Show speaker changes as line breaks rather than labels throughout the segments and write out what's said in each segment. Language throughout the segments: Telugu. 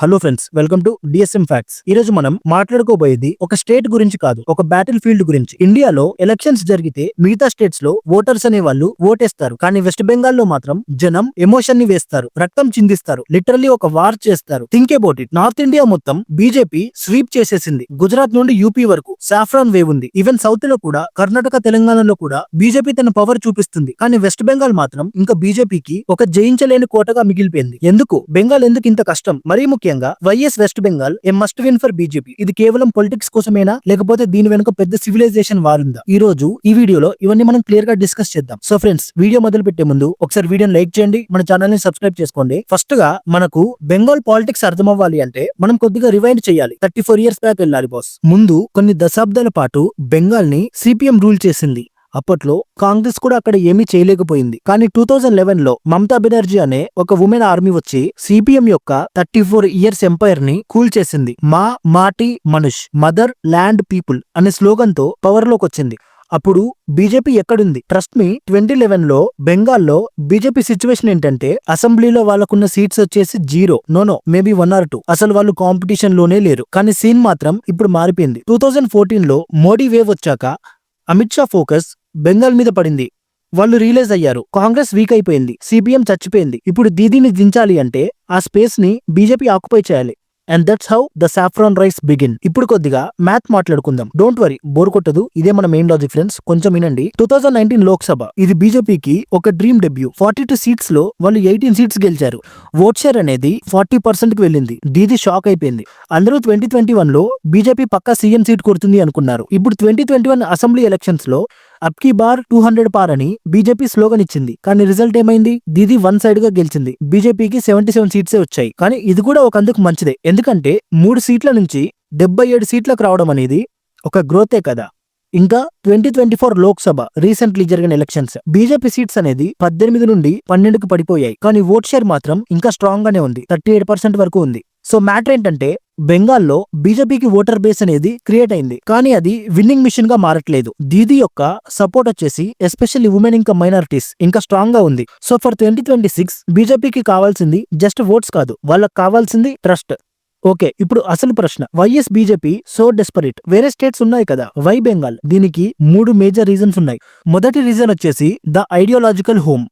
Hello friends, welcome to DSM facts. ఈ రోజు మనం మాట్లాడుకోబోయేది ఒక స్టేట్ గురించి కాదు, ఒక బ్యాటిల్ ఫీల్డ్ గురించి. ఇండియాలో ఎలక్షన్స్ జరిగితే మిగతా స్టేట్స్ లో ఓటర్స్ అనే వాళ్ళు ఓటేస్తారు, కానీ వెస్ట్ బెంగాల్ లో మాత్రం జనం ఎమోషన్ ని వేస్తారు, రక్తం చిందిస్తారు, లిటరల్లీ ఒక వార్ చేస్తారు. Think about it. North India మొత్తం బీజేపీ స్వీప్ చేసేసింది. గుజరాత్ నుండి యూపీ వరకు సాఫ్రాన్ వేవ్ ఉంది. ఈవెన్ సౌత్ లో కూడా, కర్ణాటక తెలంగాణలో కూడా బీజేపీ తన పవర్ చూపిస్తుంది. కానీ వెస్ట్ బెంగాల్ మాత్రం ఇంకా బీజేపీకి ఒక జయించలేని కోటగా మిగిలిపోయింది. ఎందుకు బెంగాల్ ఎందుకు ఇంత కష్టం? మరీ ముఖ్యంగా YS west Bengal a must win for BJP. ఇది కేవలం పొలిటిక్స్ కోసమేనా, లేకపోతే దీని వెనుక పెద్ద సివిలైజేషన్ వారుందా? ఈ రోజు ఈ వీడియోలో ఇవన్నీ మనం క్లియర్ గా డిస్కస్ చేద్దాం. సో ఫ్రెండ్స్, వీడియో మొదలు పెట్టే ముందు ఒకసారి వీడియోని లైక్ చేయండి, మన ఛానల్ ని సబ్స్క్రైబ్ చేసుకోండి. ఫస్ట్ గా మనకు బెంగాల్ పాలిటిక్స్ అర్థం అవ్వాలి అంటే మనం కొద్దిగా రివైండ్ చేయాలి. 34 years బ్యాక్ వెళ్ళాలి బాస్. ముందు కొన్ని దశాబ్దాల పాటు బెంగాల్ ని సిపిఎం రూల్ చేసింది. అప్పట్లో కాంగ్రెస్ కూడా అక్కడ ఏమీ చేయలేకపోయింది. కానీ 2011 లో మమతా బెనర్జీ అనే ఒక ఉమెన్ ఆర్మీ వచ్చి సిపిఎం యొక్క 34 years ఎంపైర్ ని కూల్ చేసింది. మాటి మనుష్, మదర్ ల్యాండ్ పీపుల్ అనే స్లోగన్ తో పవర్ లోకి వచ్చింది. అప్పుడు బీజేపీ ఎక్కడుంది? ట్రస్ట్ మీ, 2011 లో బెంగాల్లో బీజేపీ సిచ్యువేషన్ ఏంటంటే అసెంబ్లీలో వాళ్ళకున్న సీట్స్ వచ్చేసి 0, మేబీ 1 or 2. అసలు వాళ్ళు కాంపిటీషన్ లోనే లేరు. కానీ సీన్ మాత్రం ఇప్పుడు మారిపోయింది. 2014 లో మోడీ వేవ్ వచ్చాక అమిత్ షా ఫోకస్ బెంగాల్ మీద పడింది. వాళ్ళు రియలైజ్ అయ్యారు, కాంగ్రెస్ వీక్ అయిపోయింది, సిపిఎం చచ్చిపోయింది. ఇప్పుడు దీదీని దించాలి అంటే ఆ స్పేస్ ని బీజేపీ ఆక్యుపై చేయాలి. And that's how the saffron rice begin. ఇప్పుడు కొద్దిగా మ్యాథ్ మాట్లాడుకుందాం. డోంట్ వరీ, బోర్ కొట్టదు. ఇదే మన మెయిన్ లాజిక్ ఫ్రెండ్స్, కొంచెం వినండి. 2019 లోక్సభ, ఇది బీజేపీకి ఒక డ్రీమ్ డెబ్యూ. 42 seats లో వాళ్ళు 18 seats గెలిచారు. ఓట్ షేర్ అనేది 40% కి వెళ్ళింది. దీది షాక్ అయిపోయింది. అందరూ 2021 లో బీజేపీ పక్కా సీఎం సీట్ కొడుతుంది అనుకున్నారు. ఇప్పుడు 2021 అసెంబ్లీ ఎలక్షన్స్ లో అబ్కీ బార్ 200 పార్ అని బీజేపీ స్లోగన్ ఇచ్చింది. కానీ రిజల్ట్ ఏమైంది? దీది 1 side గా గెలిచింది. బీజేపీకి 77 seats వచ్చాయి. కానీ ఇది కూడా ఒక అందుకు మంచిదే, ఎందుకంటే 3 seats నుంచి 77 seats రావడం అనేది ఒక గ్రోతే కదా. ఇంకా 2024 లోక్సభ రీసెంట్లీ జరిగిన ఎలక్షన్స్, బీజేపీ సీట్స్ అనేది 18 నుండి 12కి పడిపోయాయి. కానీ ఓట్ షేర్ మాత్రం ఇంకా స్ట్రాంగ్ గానే ఉంది, 38% వరకు ఉంది. సో మ్యాటర్ ఏంటంటే బెంగాల్లో బీజేపీకి ఓటర్ బేస్ అనేది క్రియేట్ అయింది, కానీ అది విన్నింగ్ మిషన్ గా మారట్లేదు. దీది యొక్క సపోర్ట్ వచ్చేసి ఎస్పెషల్లీ ఉమెన్ ఇంకా మైనారిటీస్ ఇంకా స్ట్రాంగ్ గా ఉంది. సో ఫర్ 2026 బీజేపీకి కావాల్సింది జస్ట్ ఓట్స్ కాదు, వాళ్ళకి కావాల్సింది ట్రస్ట్. ఓకే, ఇప్పుడు అసలు ప్రశ్న, వైఎస్ బీజేపీ సో డెస్పరేట్? వేరే స్టేట్స్ ఉన్నాయి కదా, వై బెంగాల్? దీనికి 3 మేజర్ రీజన్స్ ఉన్నాయి. మొదటి రీజన్ వచ్చేసి ద ఐడియాలజికల్ హోమ్.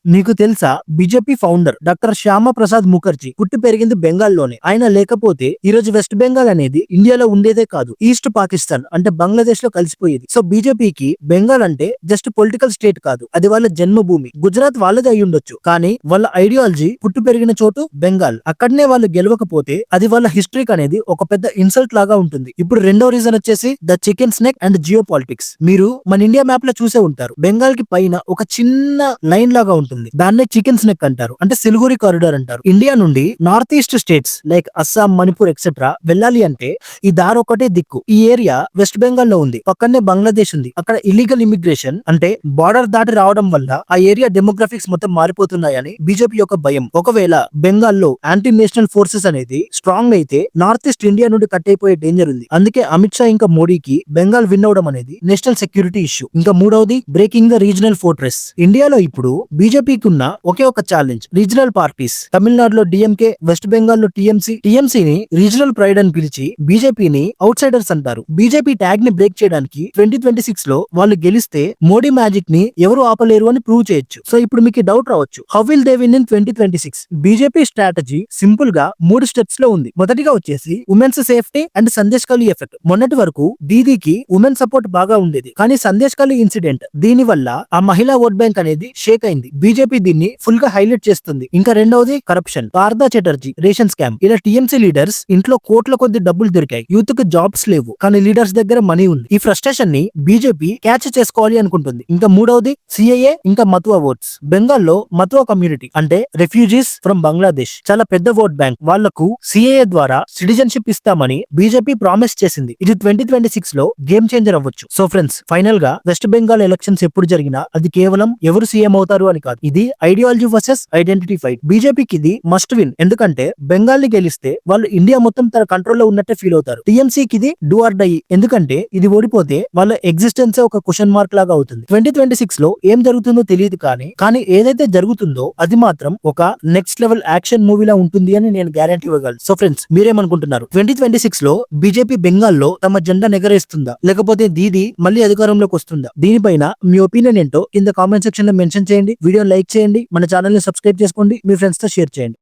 నీకు తెలుసా, BJP founder doctor Shyama Prasad Mukherjee పుట్టి పెరిగింది బెంగాల్లోనే. ఆయన లేకపోతే ఈ రోజు వెస్ట్ బెంగాల్ అనేది ఇండియాలో ఉండేదే కాదు, ఈస్ట్ పాకిస్తాన్ అంటే బంగ్లాదేశ్ లో కలిసిపోయేది. సో బీజేపీకి బెంగాల్ అంటే జస్ట్ పొలిటికల్ స్టేట్ కాదు, అది వాళ్ళ జన్మభూమి. గుజరాత్ వాళ్ళది అయి ఉండొచ్చు, కానీ వాళ్ళ ఐడియాలజీ పుట్టి పెరిగిన చోటు బెంగాల్. అక్కడనే వాళ్ళు గెలవకపోతే అది వాళ్ళ హిస్టరీకి అనేది ఒక పెద్ద ఇన్సల్ట్ లాగా ఉంటుంది. ఇప్పుడు రెండో రీజన్ వచ్చేసి the chicken snake and geo politics. మీరు మన ఇండియా మ్యాప్ లో చూసే ఉంటారు, బెంగాల్ కి పైన ఒక చిన్న లైన్ లాగా ఉంటుంది, దాన్నే చికెన్ స్నెక్ అంటారు, అంటే సిలిగురి కారిడార్ అంటారు. ఇండియా నుండి north east states like Assam, Manipur etcetera వెళ్ళాలి అంటే ఈ దారి ఒకటే దిక్కు. ఈ ఏరియా వెస్ట్ బెంగాల్ లో ఉంది, పక్కనే బంగ్లాదేశ్ ఉంది. అక్కడ ఇల్లీగల్ ఇమిగ్రేషన్ అంటే బార్డర్ దాటి రావడం వల్ల ఆ ఏరియా డెమోగ్రఫిక్స్ మొత్తం మారిపోతున్నాయని బీజేపీ యొక్క భయం. ఒకవేళ బెంగాల్లో యాంటీ నేషనల్ ఫోర్సెస్ అనేది స్ట్రాంగ్ అయితే నార్త్ ఈస్ట్ ఇండియా నుండి కట్ అయిపోయే డేంజర్ ఉంది. అందుకే అమిత్ షా ఇంకా మోడీకి బెంగాల్ విన్ అవడం అనేది నేషనల్ సెక్యూరిటీ ఇష్యూ. ఇంకా మూడవది, బ్రేకింగ్ ద రీజనల్ ఫోర్ట్రెస్. ఇండియాలో ఇప్పుడు బీజేపీకి ఉన్న ఒకే ఒక ఛాలెంజ్, రీజనల్ పార్టీస్. తమిళనాడులో డిఎంకే, వెస్ట్ బెంగాల్లో టీఎంసీని రీజనల్ ప్రైడ్ అని పిలిచి బీజేపీని అవుట్ సైడర్స్ అంటారు. బీజేపీ ట్యాగ్ ని బ్రేక్ చేయడానికి 2026 లో వాళ్ళు గెలిస్తే మోడీ మ్యాజిక్ ని ఎవరు ఆపలేరు అని ప్రూవ్ చేయొచ్చు. సో ఇప్పుడు మీకు డౌట్ రావచ్చు, how will they win in 2026? BJP strategy simple గా 3 స్టెప్స్ లో ఉంది. మొదటిగా వచ్చేసి ఉమెన్స్ సేఫ్టీ అండ్ సందేశ్ ఖాళీ ఎఫెక్ట్. మొన్నటి వరకు దీదీకి ఉమెన్ సపోర్ట్ బాగా ఉండేది, కానీ సందేశ్ ఖాళీ ఇన్సిడెంట్ దీని వల్ల ఆ మహిళా ఓట్ బ్యాంక్ అనేది షేక్ అయింది. బీజేపీ దీన్ని ఫుల్ గా హైలైట్ చేస్తుంది. ఇంకా రెండవది corruption. Partha Chatterjee ration scam. ఇలా టీఎంసీ లీడర్స్ ఇంట్లో కోట్ల కొద్ది డబ్బులు దొరికాయి, యూత్ కి జాబ్స్ లేవు, కానీ లీడర్స్ దగ్గర మనీ ఉంది. ఈ ఫ్రస్ట్రేషన్ ని బీజేపీ క్యాచ్ చేసుకోవాలి అనుకుంటుంది. ఇంకా మూడవది సిఏఏ ఇంకా మతువా ఓట్స్. బెంగాల్లో మతువా కమ్యూనిటీ అంటే రెఫ్యూజీస్ ఫ్రమ్ బంగ్లాదేశ్ చాలా పెద్ద ఓట్ బ్యాంక్. వాళ్లకు సిఏఏ ద్వారా సిటిజన్షిప్ ఇస్తామని బీజేపీ ప్రామిస్ చేసింది. ఇది 2026 లో గేమ్ చేంజర్ అవ్వచ్చు. సో ఫ్రెండ్స్, ఫైనల్ గా వెస్ట్ బెంగాల్ ఎలక్షన్స్ ఎప్పుడు జరిగినా అది కేవలం ఎవరు సీఎం అవుతారు అని కాదు, కాదు, ఇది ఐడియాలజీ వర్సెస్ ఐడెంటిటీ ఫైట్. బీజేపీకి ఇది మస్ట్ విన్, ఎందుకంటే బెంగాల్ ని గెలిస్తే వాళ్ళు ఇండియా మొత్తం తన కంట్రోల్లో ఉన్నట్టే ఫీల్ అవుతారు. టీఎంసీకి ఇది డూ ఆర్ డై, ఎందుకంటే ఇది ఓడిపోతే వాళ్ళ ఎగ్జిస్టెన్స్ ఒక క్వశ్చన్ మార్క్ లాగా అవుతుంది. 2026 లో ఏం జరుగుతుందో తెలియదు, కానీ ఏదైతే జరుగుతుందో అది మాత్రం ఒక నెక్స్ట్ లెవెల్ యాక్షన్ మూవీలా ఉంటుంది అని నేను గ్యారంటీ ఇవ్వగలను. సో ఫ్రెండ్స్, మీరేమనుకుంటున్నారు? 2026 లో బీజేపీ బెంగాల్లో తమ జెండా ఎగరేస్తుందా, లేకపోతే దీది మళ్ళీ అధికారంలోకి వస్తుందా? దీనిపైన మీ ఒపీనియన్ ఏంటో కింద కామెంట్ సెక్షన్ లో మెన్షన్ చేయండి. వీడియో లైక్ చేయండి, మన ఛానల్ ని సబ్స్క్రైబ్ చేసుకోండి, మీ ఫ్రెండ్స్ తో షేర్ చేయండి.